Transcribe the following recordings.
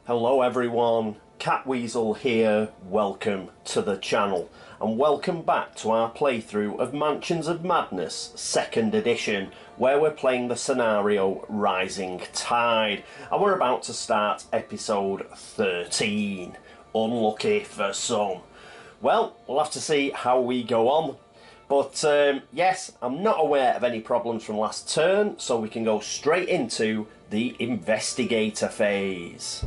Hello everyone, CatWeazle here, welcome to the channel and welcome back to our playthrough of Mansions of Madness 2nd edition, where we're playing the scenario Rising Tide and we're about to start episode 13. Unlucky for some. Well, we'll have to see how we go on, but yes, I'm not aware of any problems from last turn, so we can go straight into the investigator phase.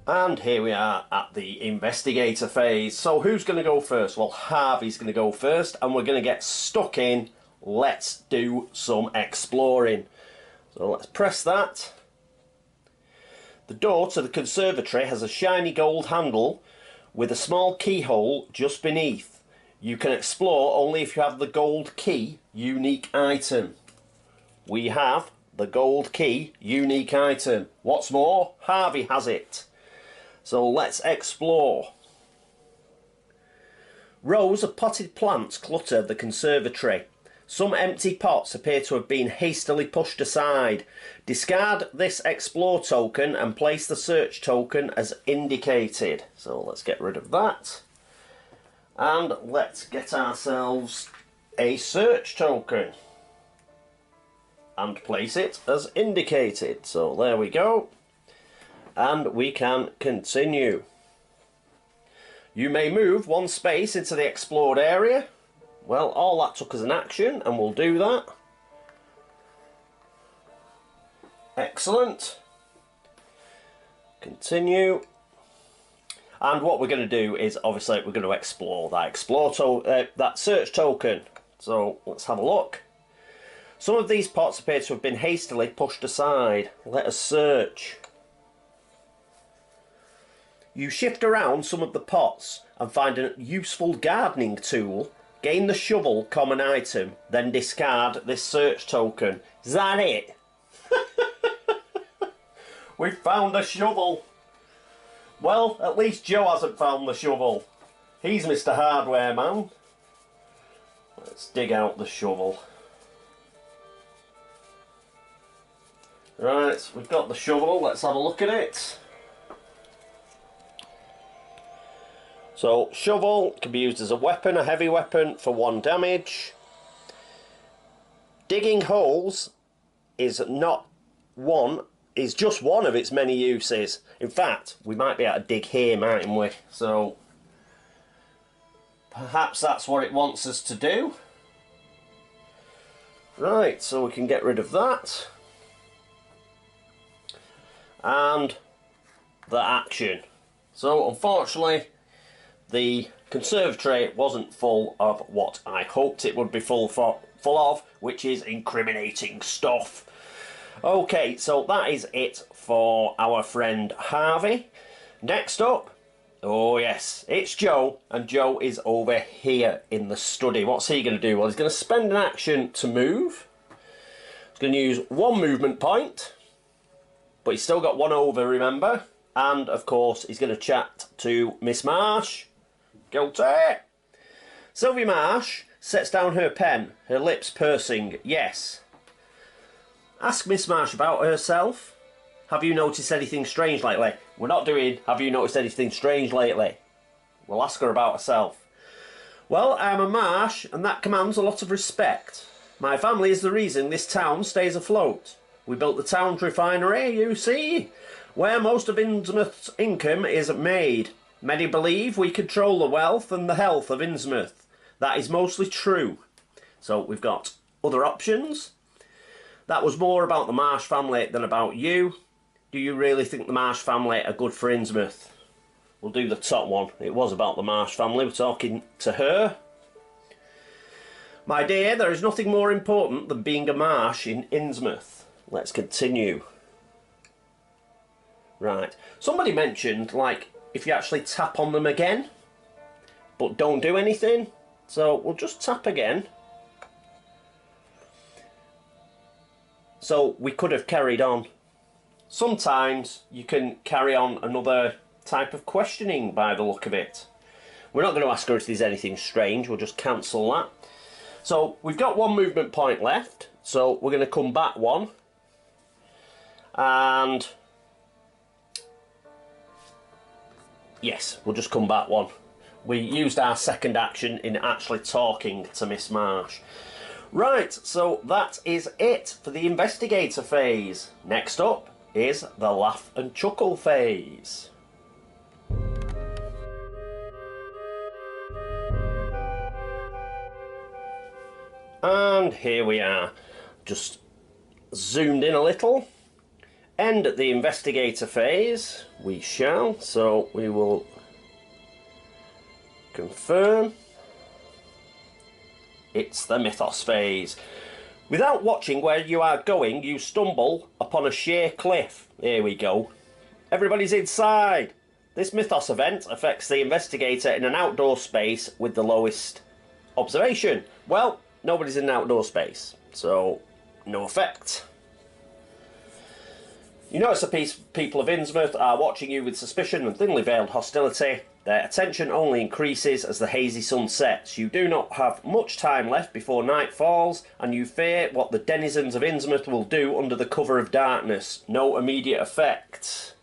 And here we are at the investigator phase. So who's going to go first? Well, Harvey's going to go first and we're going to get stuck in. Let's do some exploring. So let's press that. The door to the conservatory has a shiny gold handle with a small keyhole just beneath. You can explore only if you have the gold key unique item. We have the gold key unique item. What's more, Harvey has it. So let's explore. Rows of potted plants clutter the conservatory. Some empty pots appear to have been hastily pushed aside. Discard this explore token and place the search token as indicated. So let's get rid of that. And let's get ourselves a search token. And place it as indicated. So there we go. And we can continue. You may move one space into the explored area. Well, all that took as an action, and we'll do that. Excellent. Continue. And what we're going to do is, obviously, we're going to explore that that search token. So let's have a look. Some of these pots appear to have been hastily pushed aside. Let us search. You shift around some of the pots and find a useful gardening tool. Gain the shovel common item, then discard this search token. Is that it? We found a shovel. Well, at least Joe hasn't found the shovel. He's Mr. Hardware Man. Let's dig out the shovel. Right, we've got the shovel. Let's have a look at it. So, shovel can be used as a weapon, a heavy weapon, for 1 damage. Digging holes is just one of its many uses. In fact, we might be able to dig here, mightn't we? So, perhaps that's what it wants us to do. Right, so we can get rid of that. And the action. So, unfortunately, the conservatory wasn't full of what I hoped it would be full of, which is incriminating stuff. Okay, so that is it for our friend Harvey. Next up, oh yes, it's Joe, and Joe is over here in the study. What's he going to do? Well, he's going to spend an action to move. He's going to use 1 movement point, but he's still got 1 over, remember? And, of course, he's going to chat to Miss Marsh. Guilty. Sylvia Marsh sets down her pen, her lips pursing. Yes. Ask Miss Marsh about herself. Have you noticed anything strange lately? We're not doing have you noticed anything strange lately. We'll ask her about herself. Well, I'm a Marsh, and that commands a lot of respect. My family is the reason this town stays afloat. We built the town's refinery, you see, where most of Innsmouth's income is made. Many believe we control the wealth and the health of Innsmouth. That is mostly true. So we've got other options. That was more about the Marsh family than about you. Do you really think the Marsh family are good for Innsmouth? We'll do the top one. It was about the Marsh family. We're talking to her. My dear, there is nothing more important than being a Marsh in Innsmouth. Let's continue. Right. Somebody mentioned, like, if you actually tap on them again, but don't do anything. So we'll just tap again. So we could have carried on. Sometimes you can carry on another type of questioning by the look of it. We're not going to ask her if there's anything strange, we'll just cancel that. So we've got one movement point left, so we're going to come back one, and yes, we'll just come back one. We used our second action in actually talking to Miss Marsh. Right, so that is it for the investigator phase. Next up is the laugh and chuckle phase. And here we are, just zoomed in a little. End at the investigator phase, we shall, so we will confirm. It's the mythos phase. Without watching where you are going, you stumble upon a sheer cliff. Here we go. Everybody's inside. This mythos event affects the investigator in an outdoor space with the lowest observation. Well, nobody's in an outdoor space, so no effect. You notice the people of Innsmouth are watching you with suspicion and thinly veiled hostility. Their attention only increases as the hazy sun sets. You do not have much time left before night falls, and you fear what the denizens of Innsmouth will do under the cover of darkness. No immediate effect.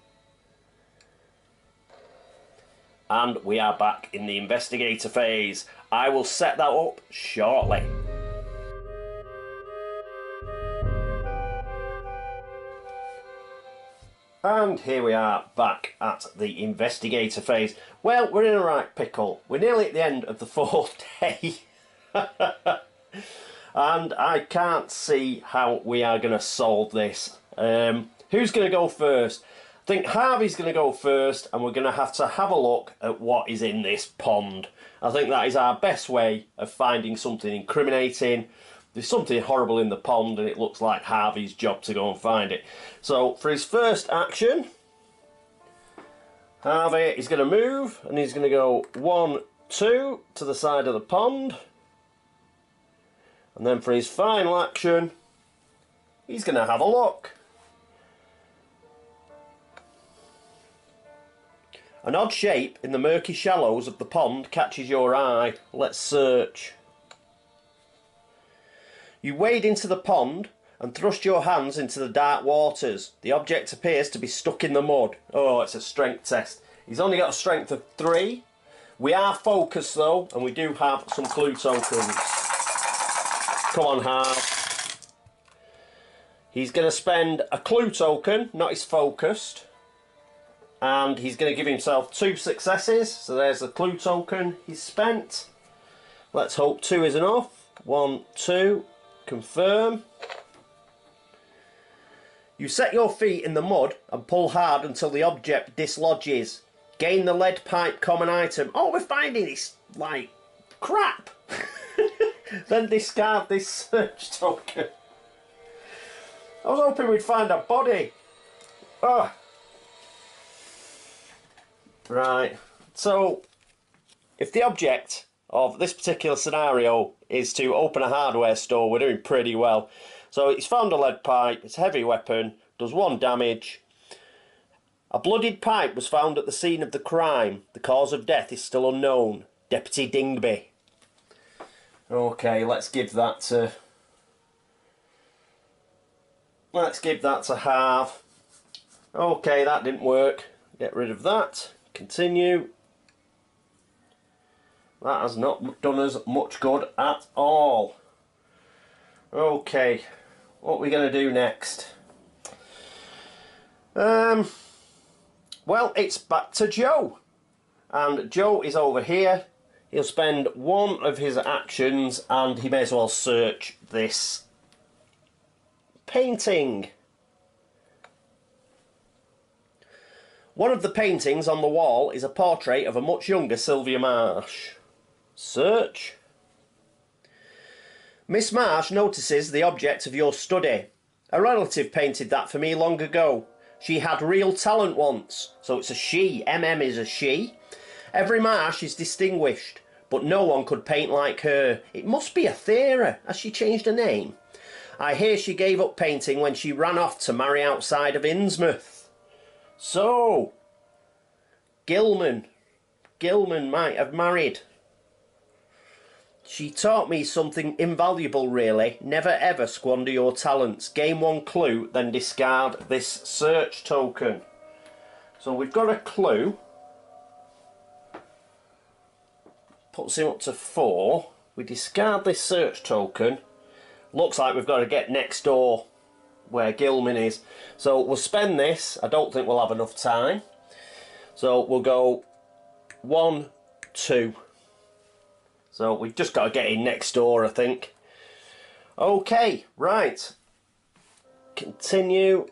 And we are back in the investigator phase. I will set that up shortly. And here we are back at the investigator phase. Well, we're in a right pickle. We're nearly at the end of the 4th day. And I can't see how we are going to solve this. Who's going to go first? I think Harvey's going to go first, and we're going to have a look at what is in this pond. I think that is our best way of finding something incriminating. There's something horrible in the pond, and it looks like Harvey's job to go and find it. So, for his first action, Harvey is going to move, and he's going to go 1, 2 to the side of the pond. And then for his final action, he's going to have a look. An odd shape in the murky shallows of the pond catches your eye. Let's search. You wade into the pond and thrust your hands into the dark waters. The object appears to be stuck in the mud. Oh, it's a strength test. He's only got a strength of 3. We are focused though, and we do have some clue tokens. Come on, Harv. He's going to spend a clue token, not his focused. And he's going to give himself 2 successes. So there's the clue token he's spent. Let's hope 2 is enough. 1, 2. Confirm. You set your feet in the mud and pull hard until the object dislodges. Gain the lead pipe common item. Oh, we're finding this, like, crap. Then discard this search token. I was hoping we'd find a body. Oh. Right. So, if the object of this particular scenario is to open a hardware store, we're doing pretty well. So he's found a lead pipe, it's a heavy weapon, does 1 damage. A bloodied pipe was found at the scene of the crime. The cause of death is still unknown. Deputy Dingby. Okay, let's give that to Harv. Okay, that didn't work. Get rid of that. Continue. That has not done us much good at all. Okay, what are we going to do next? Well, it's back to Joe. And Joe is over here. He'll spend 1 of his actions, and he may as well search this painting. One of the paintings on the wall is a portrait of a much younger Sylvia Marsh. Search. Miss Marsh notices the object of your study. A relative painted that for me long ago. She had real talent once. So it's a she. MM is a she. Every Marsh is distinguished, but no one could paint like her. It must be a theory. Has she changed her name? I hear she gave up painting when she ran off to marry outside of Innsmouth. So, Gilman might have married. She taught me something invaluable, really. Never ever squander your talents. Gain one clue, then discard this search token. So we've got a clue. Puts him up to 4. We discard this search token. Looks like we've got to get next door where Gilman is. So we'll spend this. I don't think we'll have enough time. So we'll go 1, 2. So we've just got to get in next door, I think. Okay, right. Continue.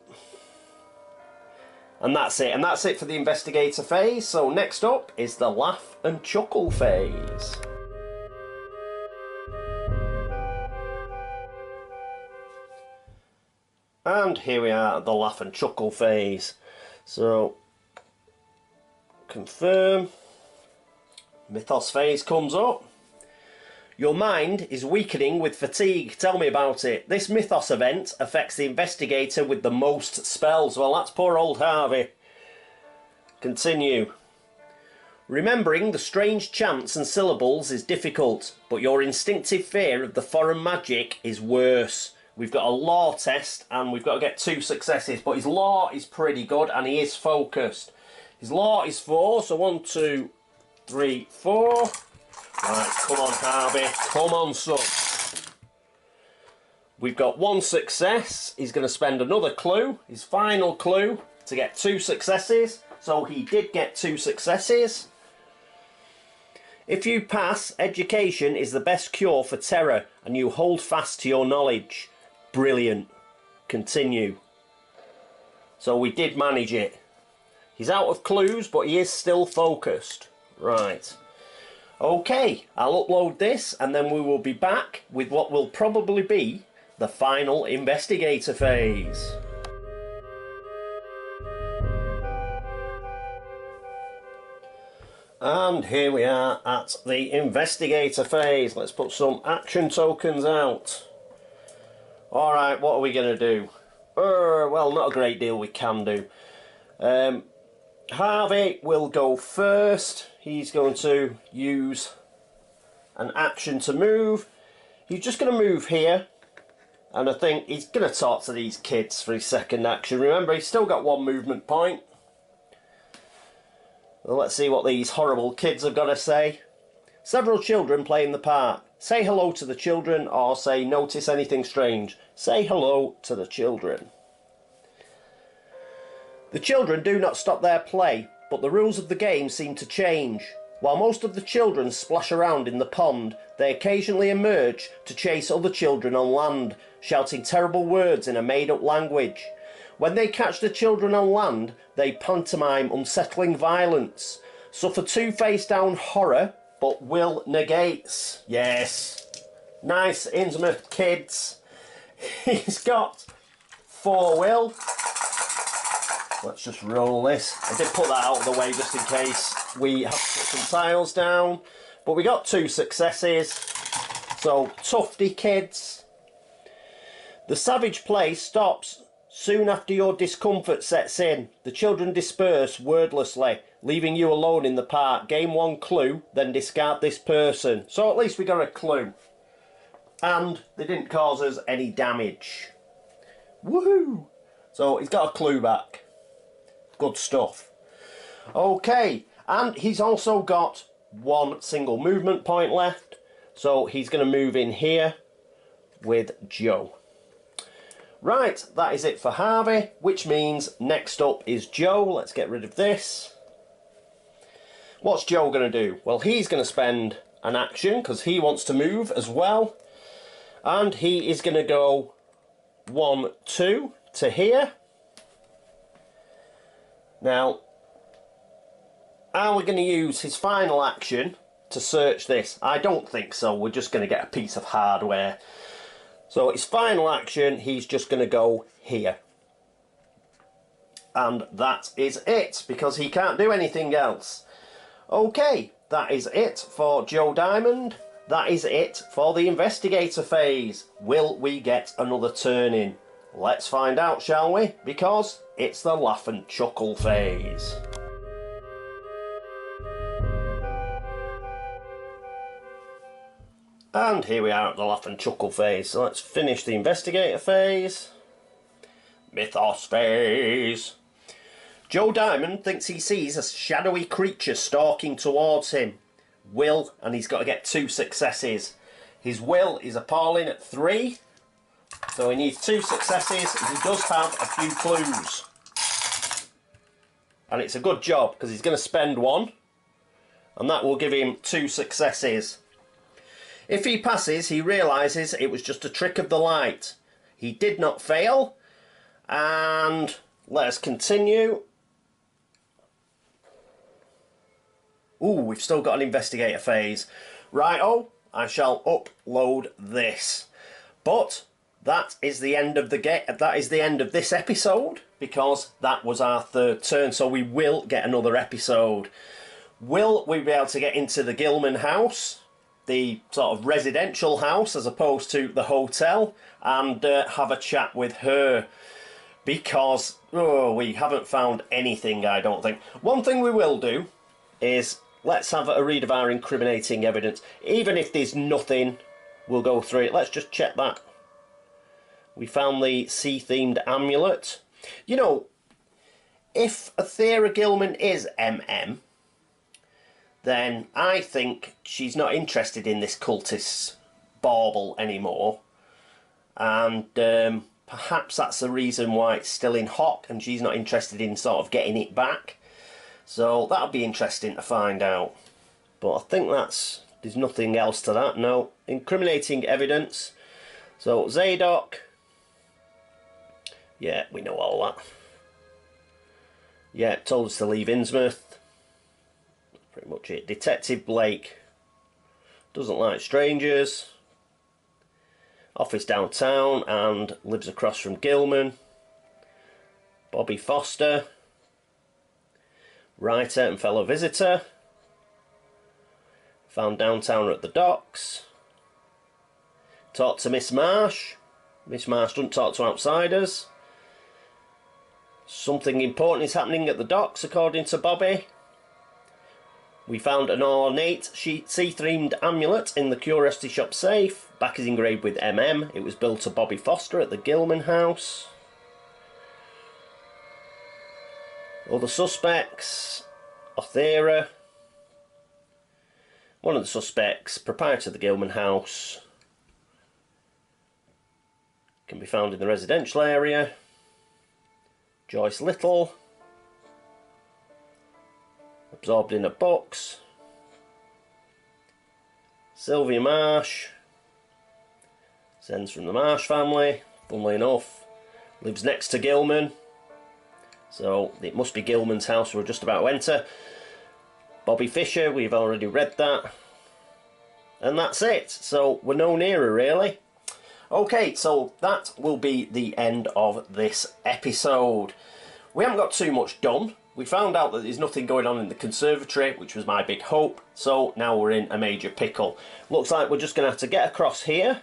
And that's it. And that's it for the investigator phase. So next up is the laugh and chuckle phase. And here we are at the laugh and chuckle phase. So, confirm. Mythos phase comes up. Your mind is weakening with fatigue. Tell me about it. This Mythos event affects the investigator with the most spells. Well, that's poor old Harvey. Continue. Remembering the strange chants and syllables is difficult, but your instinctive fear of the foreign magic is worse. We've got a law test and we've got to get 2 successes, but his law is pretty good and he is focused. His law is 4, so 1, 2, 3, 4. Right, come on Harvey, come on son. We've got 1 success. He's going to spend another clue, his final clue, to get 2 successes. So he did get 2 successes. If you pass, education is the best cure for terror and you hold fast to your knowledge. Brilliant. Continue. So we did manage it. He's out of clues, but he is still focused. Right. Okay, I'll upload this and then we will be back with what will probably be the final investigator phase. And here we are at the investigator phase. Let's put some action tokens out. Alright, what are we going to do? Well, not a great deal we can do. Harvey will go first. He's going to use an action to move. He's just going to move here. And I think he's going to talk to these kids for his second action. Remember, he's still got 1 movement point. Well, let's see what these horrible kids have got to say. Several children play in the park. Say hello to the children or say notice anything strange. Say hello to the children. The children do not stop their play, but the rules of the game seem to change. While most of the children splash around in the pond, they occasionally emerge to chase other children on land, shouting terrible words in a made-up language. When they catch the children on land, they pantomime unsettling violence, suffer 2 face-down horror, but will negates. Yes. Nice Innsmouth kids. He's got 4 will. Let's just roll this. I did put that out of the way just in case we have to put some tiles down. But we got 2 successes. So, tufty kids. The savage play stops soon after your discomfort sets in. The children disperse wordlessly, leaving you alone in the park. Gain 1 clue, then discard this person. So at least we got a clue. And they didn't cause us any damage. Woohoo! So he's got a clue back. Good stuff. Okay, and he's also got 1 single movement point left. So he's going to move in here with Joe. Right, that is it for Harvey, which means next up is Joe. Let's get rid of this. What's Joe going to do? Well, he's going to spend an action because he wants to move as well. And he is going to go 1, 2 to here. Now, are we going to use his final action to search this? I don't think so. We're just going to get a piece of hardware. So his final action, he's just going to go here. And that is it, because he can't do anything else. Okay, that is it for Joe Diamond. That is it for the investigator phase. Will we get another turn in? Let's find out, shall we? Because it's the laugh and chuckle phase. And here we are at the laugh and chuckle phase. So let's finish the investigator phase. Mythos phase. Joe Diamond thinks he sees a shadowy creature stalking towards him. Will, and he's got to get 2 successes. His will is appalling at 3. So he needs 2 successes. He does have a few clues. And it's a good job because he's going to spend 1. And that will give him 2 successes. If he passes, he realises it was just a trick of the light. He did not fail. And let us continue. Ooh, we've still got an investigator phase. Righto, I shall upload this. But that is the end of this episode, because that was our 3rd turn, so we will get another episode. Will we be able to get into the Gilman house, the sort of residential house as opposed to the hotel, and have a chat with her? Because we haven't found anything, I don't think. One thing we will do is let's have a read of our incriminating evidence. Even if there's nothing, we'll go through it. Let's just check that. We found the sea-themed amulet. You know, if Athera Gilman is MM, then I think she's not interested in this cultist's bauble anymore. And perhaps that's the reason why it's still in hock and she's not interested in sort of getting it back. So that'll be interesting to find out. But I think there's nothing else to that. No, incriminating evidence. So Zadok. Yeah, we know all that. Yeah, told us to leave Innsmouth. That's pretty much it. Detective Blake. Doesn't like strangers. Office downtown and lives across from Gilman. Bobby Foster. Writer and fellow visitor. Found downtown at the docks. Talked to Miss Marsh. Miss Marsh doesn't talk to outsiders. Something important is happening at the docks, according to Bobby. We found an ornate sea-themed amulet in the Curiosity Shop safe. Back is engraved with MM. It was built to Bobby Foster at the Gilman house. Other suspects. Athera. One of the suspects, proprietor of the Gilman house. Can be found in the residential area. Joyce Little. Absorbed in her books. Sylvia Marsh. Sends from the Marsh family, funnily enough. Lives next to Gilman. So it must be Gilman's house we're just about to enter. Bobby Fisher, we've already read that. And that's it. So we're no nearer, really. Okay, so that will be the end of this episode. We haven't got too much done. We found out that there's nothing going on in the conservatory, which was my big hope. So now we're in a major pickle. Looks like we're just going to have to get across here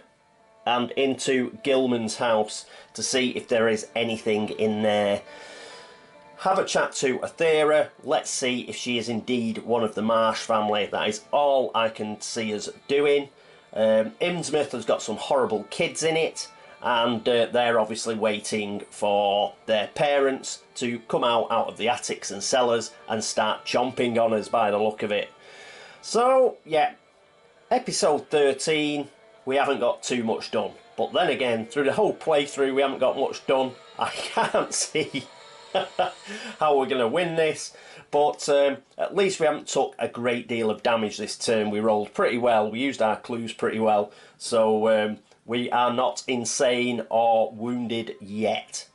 and into Gilman's house to see if there is anything in there. Have a chat to Athera. Let's see if she is indeed one of the Marsh family. That is all I can see us doing. Innsmouth has got some horrible kids in it, and they're obviously waiting for their parents to come out of the attics and cellars and start chomping on us by the look of it. So, yeah, episode 13, we haven't got too much done. But then again, through the whole playthrough, we haven't got much done. I can't see how we're going to win this. But at least we haven't took a great deal of damage this turn. We rolled pretty well. We used our clues pretty well. So we are not insane or wounded yet.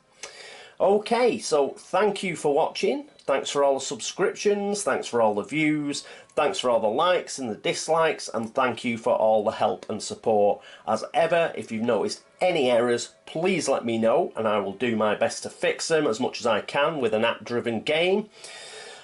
Okay, so thank you for watching. Thanks for all the subscriptions. Thanks for all the views. Thanks for all the likes and the dislikes. And thank you for all the help and support. As ever, if you've noticed any errors, please let me know. And I will do my best to fix them as much as I can with an app-driven game.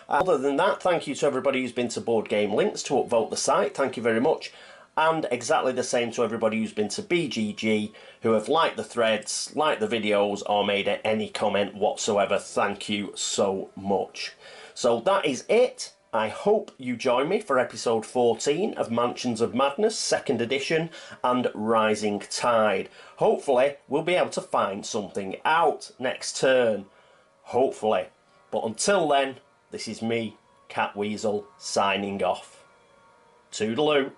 Other than that, thank you to everybody who's been to Board Game Links to upvote the site. Thank you very much. And exactly the same to everybody who's been to BGG, who have liked the threads, liked the videos, or made any comment whatsoever. Thank you so much. So that is it. I hope you join me for episode 14 of Mansions of Madness, 2nd edition, and Rising Tide. Hopefully, we'll be able to find something out next turn. Hopefully. But until then, this is me, CatWeazle, signing off. Toodaloo.